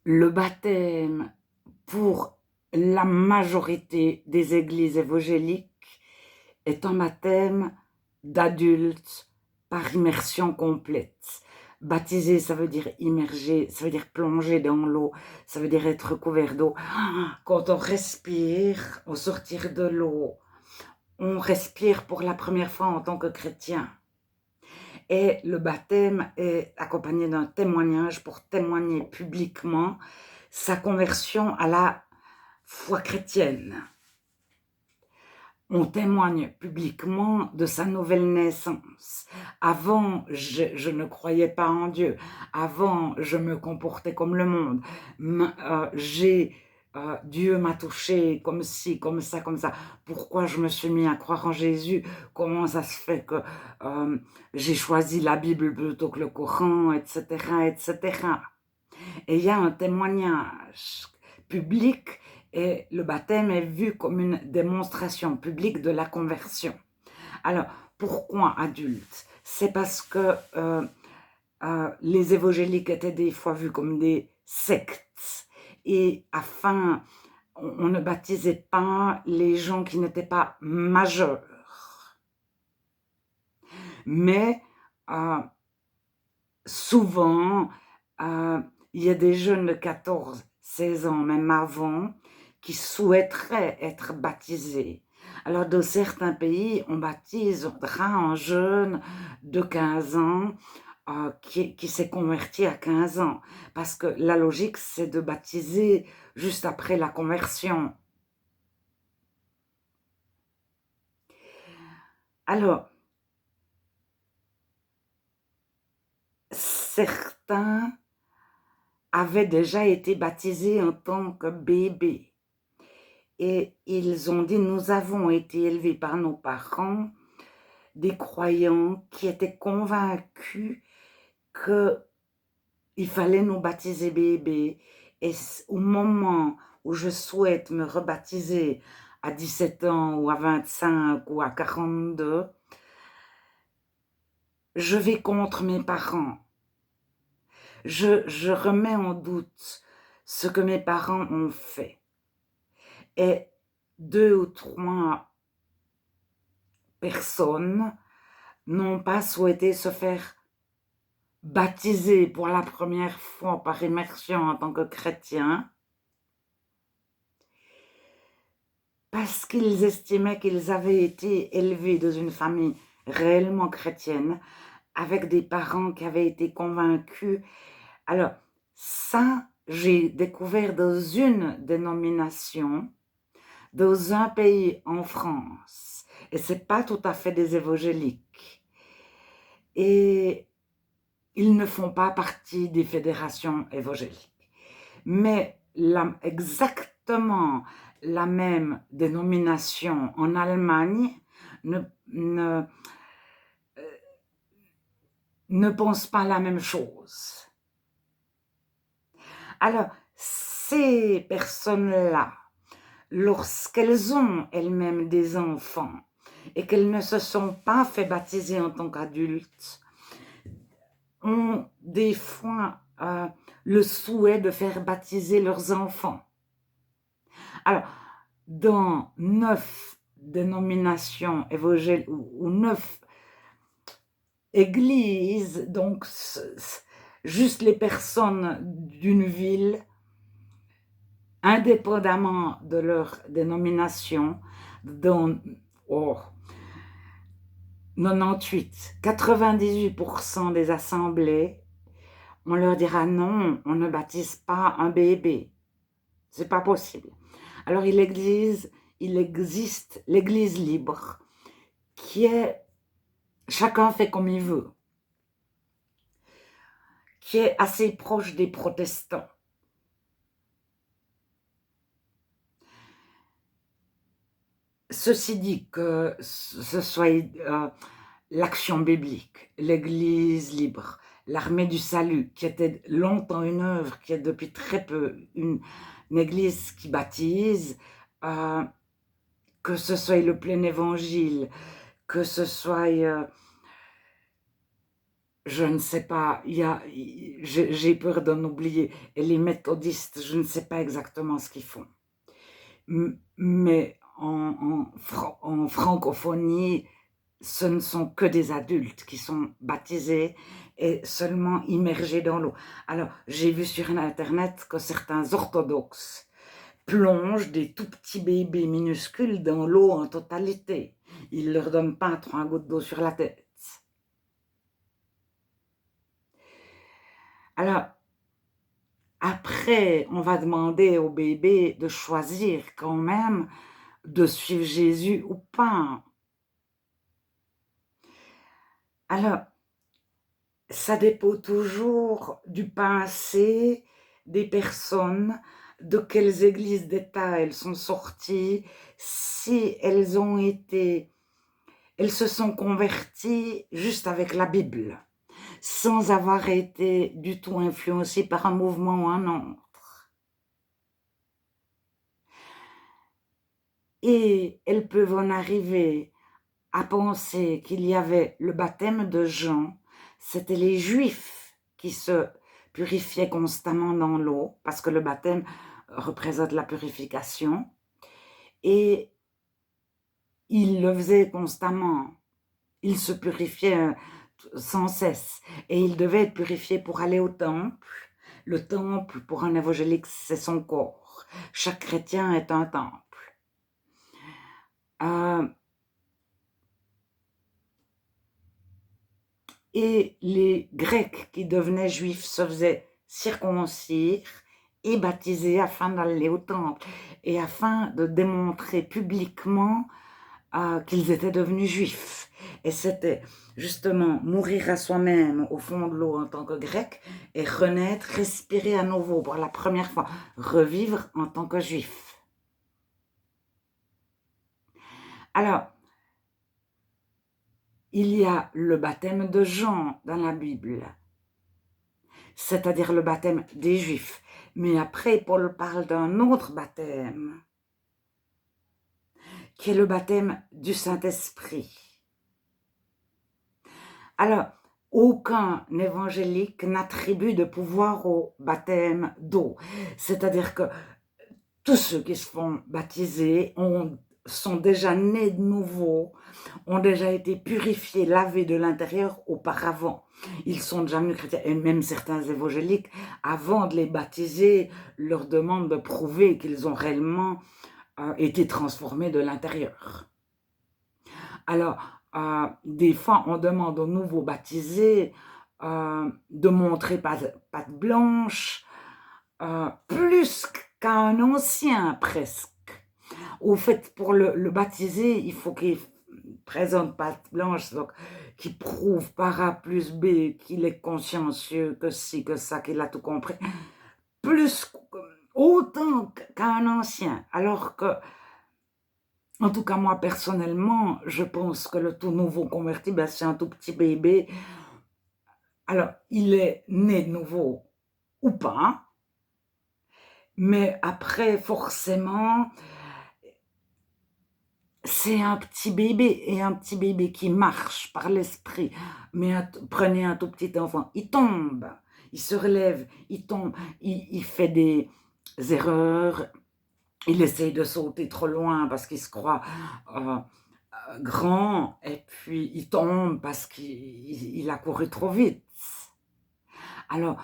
Le baptême, pour la majorité des églises évangéliques, est un baptême d'adultes par immersion complète. Baptiser, ça veut dire immerger, ça veut dire plonger dans l'eau, ça veut dire être couvert d'eau. Quand on respire au sortir de l'eau, on respire pour la première fois en tant que chrétien. Et le baptême est accompagné d'un témoignage pour témoigner publiquement sa conversion à la foi chrétienne. On témoigne publiquement de sa nouvelle naissance. Avant, je ne croyais pas en Dieu. Avant, je me comportais comme le monde. Dieu m'a touché comme ci, comme ça, comme ça. Pourquoi je me suis mis à croire en Jésus? Comment ça se fait que j'ai choisi la Bible plutôt que le Coran, etc., etc. Et il y a un témoignage public et le baptême est vu comme une démonstration publique de la conversion. Alors, pourquoi adultes? C'est parce que les évangéliques étaient des fois vus comme des sectes et on ne baptisait pas les gens qui n'étaient pas majeurs. Mais souvent, il y a des jeunes de 14, 16 ans, même avant, qui souhaiteraient être baptisés. Alors, dans certains pays, on baptisera un jeune de 15 ans qui s'est converti à 15 ans. Parce que la logique, c'est de baptiser juste après la conversion. Alors, certains avaient déjà été baptisés en tant que bébés. Et ils ont dit, nous avons été élevés par nos parents, des croyants qui étaient convaincus qu'il fallait nous baptiser bébés. Et au moment où je souhaite me rebaptiser à 17 ans ou à 25 ou à 42, je vais contre mes parents. Je remets en doute ce que mes parents ont fait. Et 2 ou 3 personnes n'ont pas souhaité se faire baptiser pour la première fois par immersion en tant que chrétiens parce qu'ils estimaient qu'ils avaient été élevés dans une famille réellement chrétienne avec des parents qui avaient été convaincus. Alors, ça, j'ai découvert dans une dénomination, dans un pays en France, et c'est pas tout à fait des évangéliques. Et ils ne font pas partie des fédérations évangéliques. Mais exactement la même dénomination en Allemagne ne, ne, ne pense pas la même chose. Alors, ces personnes-là, lorsqu'elles ont elles-mêmes des enfants et qu'elles ne se sont pas fait baptiser en tant qu'adultes, ont des fois le souhait de faire baptiser leurs enfants. Alors, dans 9 dénominations évangéliques ou 9 églises, donc juste les personnes d'une ville, indépendamment de leur dénomination, dont 98% des assemblées, on leur dira non, on ne baptise pas un bébé. C'est pas possible. Alors il existe l'église libre, qui est chacun fait comme il veut, qui est assez proche des protestants. Ceci dit, que ce soit l'Action biblique, l'Église libre, l'Armée du salut, qui était longtemps une œuvre, qui est depuis très peu une église qui baptise, que ce soit le plein évangile, que ce soit je ne sais pas, j'ai peur d'en oublier. Et les méthodistes, je ne sais pas exactement ce qu'ils font. Mais en francophonie, ce ne sont que des adultes qui sont baptisés et seulement immergés dans l'eau. Alors, j'ai vu sur Internet que certains orthodoxes plongent des tout petits bébés minuscules dans l'eau en totalité. Ils ne leur donnent pas 3 gouttes d'eau sur la tête. Alors, après, on va demander au bébé de choisir quand même de suivre Jésus ou pas. Alors, ça dépend toujours du passé des personnes, de quelles églises d'État elles sont sorties, si elles se sont converties juste avec la Bible, sans avoir été du tout influencées par un mouvement ou un autre. Et elles peuvent en arriver à penser qu'il y avait le baptême de Jean, c'était les Juifs qui se purifiaient constamment dans l'eau, parce que le baptême représente la purification, et ils le faisaient constamment. Ils se purifiaient sans cesse, et ils devaient être purifiés pour aller au temple. Le temple, pour un évangélique, c'est son corps. Chaque chrétien est un temple. Euh, Et les Grecs qui devenaient juifs se faisaient circoncire et baptiser afin d'aller au temple et afin de démontrer publiquement qu'ils étaient devenus juifs. Et c'était justement mourir à soi-même au fond de l'eau en tant que grec et renaître, respirer à nouveau pour la première fois, revivre en tant que juif. Alors, il y a le baptême de Jean dans la Bible, c'est-à-dire le baptême des Juifs. Mais après, Paul parle d'un autre baptême, qui est le baptême du Saint-Esprit. Alors, aucun évangélique n'attribue de pouvoir au baptême d'eau. C'est-à-dire que tous ceux qui se font baptiser sont déjà nés de nouveau, ont déjà été purifiés, lavés de l'intérieur auparavant. Ils sont déjà venus chrétiens, et même certains évangéliques, avant de les baptiser, leur demandent de prouver qu'ils ont réellement été transformés de l'intérieur. Alors, des fois, on demande aux nouveaux baptisés de montrer patte blanche, plus qu'à un ancien presque. Au fait, pour le baptiser, il faut qu'il présente patte blanche, donc qu'il prouve par A plus B qu'il est consciencieux, que ci, que ça, qu'il a tout compris, plus autant qu'un ancien. Alors que, en tout cas moi personnellement, je pense que le tout nouveau converti, ben, c'est un tout petit bébé. Alors, il est né de nouveau ou pas, mais après, forcément, c'est un petit bébé, et un petit bébé qui marche par l'esprit. Mais prenez un tout petit enfant, il tombe, il se relève, il tombe, il fait des erreurs, il essaye de sauter trop loin parce qu'il se croit grand, et puis il tombe parce qu'il a couru trop vite. Alors,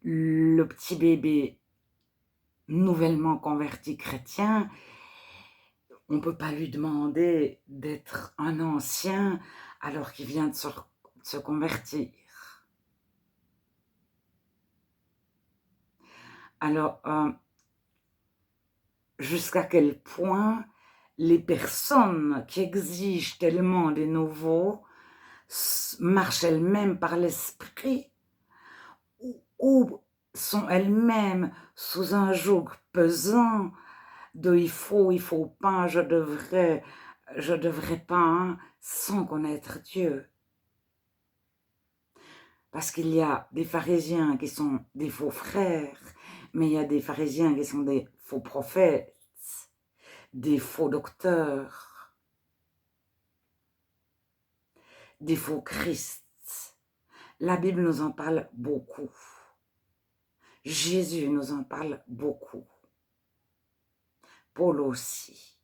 le petit bébé nouvellement converti chrétien, on ne peut pas lui demander d'être un ancien alors qu'il vient de se convertir. Alors, jusqu'à quel point les personnes qui exigent tellement des nouveaux marchent elles-mêmes par l'esprit ou sont elles-mêmes sous un joug pesant de il faut pas, je devrais pas, hein, sans connaître Dieu. Parce qu'il y a des pharisiens qui sont des faux frères, mais il y a des pharisiens qui sont des faux prophètes, des faux docteurs, des faux Christ, La Bible nous en parle beaucoup. Jésus nous en parle beaucoup. Paul aussi.